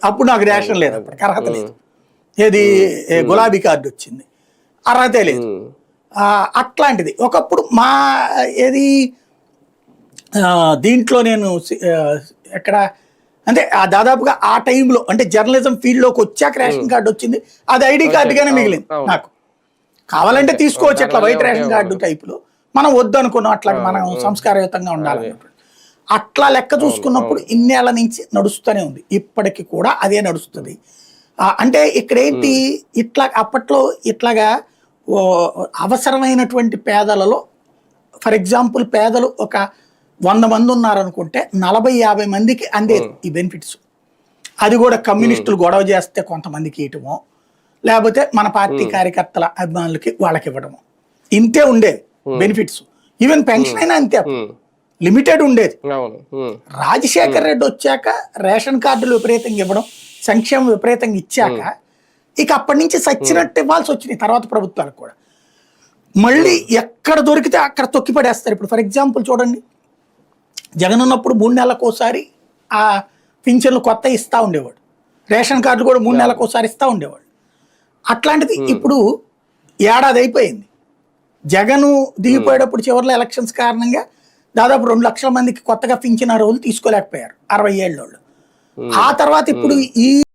అప్పుడు నాకు రేషన్ లేదు, అప్పటికి అర్హత లేదు. ఏది గులాబీ కార్డు వచ్చింది, అర్హతే లేదు. అట్లాంటిది ఒకప్పుడు మా ఏది దీంట్లో నేను ఎక్కడ అంటే దాదాపుగా ఆ టైంలో అంటే జర్నలిజం ఫీల్డ్లోకి వచ్చాక రేషన్ కార్డు వచ్చింది, అది ఐడి కార్డుగానే మిగిలింది నాకు. కావాలంటే తీసుకోవచ్చు ఇట్లా వైట్ రేషన్ కార్డు టైపులో, మనం వద్దు అనుకున్నాం అట్లా మనం సంస్కారయుతంగా ఉండాలన్నప్పుడు. అట్లా లెక్క చూసుకున్నప్పుడు ఇన్నేళ్ల నుంచి నడుస్తూనే ఉంది, ఇప్పటికి కూడా అదే నడుస్తుంది. అంటే ఇక్కడ ఏంటి, ఇట్లా అప్పట్లో ఇట్లాగా అవసరమైనటువంటి పేదలలో ఫర్ ఎగ్జాంపుల్ పేదలు ఒక 100 మంది ఉన్నారనుకుంటే 40-50 మందికి అందేది ఈ బెనిఫిట్స్. అది కూడా కమ్యూనిస్టులు గొడవ చేస్తే కొంతమందికి ఇవ్వటమో, లేకపోతే మన పార్టీ కార్యకర్తల అభిమానులకి వాళ్ళకి ఇవ్వడము, ఇంతే ఉండేది బెనిఫిట్స్. ఈవెన్ పెన్షన్ అయినా అంతే, లిమిటెడ్ ఉండేది. రాజశేఖర్ రెడ్డి వచ్చాక రేషన్ కార్డులు విపరీతంగా ఇవ్వడం, సంక్షేమం విపరీతంగా ఇచ్చాక ఇక అప్పటి నుంచి సచ్చినట్టు ఇవ్వాల్సి వచ్చినాయి తర్వాత ప్రభుత్వాలకు కూడా. మళ్ళీ ఎక్కడ దొరికితే అక్కడ తొక్కి పడేస్తారు. ఇప్పుడు ఫర్ ఎగ్జాంపుల్ చూడండి, జగన్ ఉన్నప్పుడు 3 నెలలకు ఒకసారి ఆ పింఛన్లు కొత్త ఇస్తూ ఉండేవాడు, రేషన్ కార్డులు కూడా 3 నెలలకు ఒకసారి ఇస్తూ ఉండేవాడు. అట్లాంటిది ఇప్పుడు ఏడాది అయిపోయింది. జగను దిగిపోయేటప్పుడు చివరిలో ఎలక్షన్స్ కారణంగా దాదాపు 2 లక్షల మందికి కొత్తగా పింఛన్ అర్హులు తీసుకోలేకపోయారు 60 ఏళ్ళ వాళ్ళు. ఆ తర్వాత ఇప్పుడు ఈ